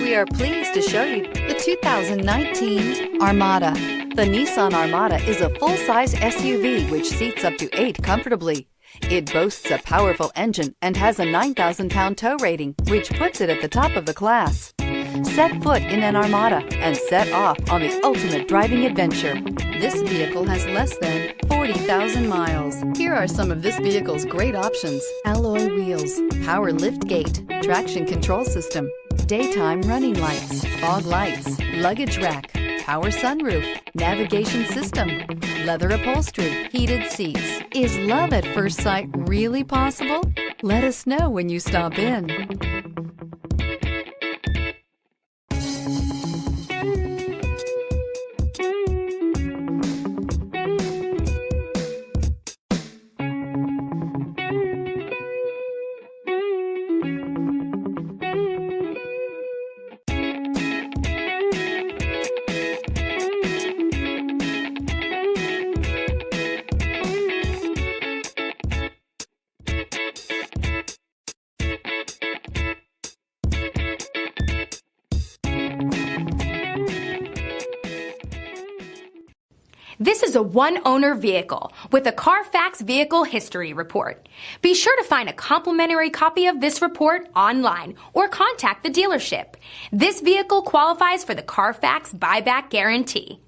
We are pleased to show you the 2019 Armada. The Nissan Armada is a full-size SUV which seats up to 8 comfortably. It boasts a powerful engine and has a 9,000-pound tow rating, which puts it at the top of the class. Set foot in an Armada and set off on the ultimate driving adventure. This vehicle has less than 40,000 miles. Here are some of this vehicle's great options: alloy wheels, power lift gate, traction control system, daytime running lights, fog lights, luggage rack, power sunroof, navigation system, leather upholstery, heated seats. Is love at first sight really possible? Let us know when you stop in. This is a one-owner vehicle with a Carfax Vehicle History Report. Be sure to find a complimentary copy of this report online or contact the dealership. This vehicle qualifies for the Carfax Buyback Guarantee.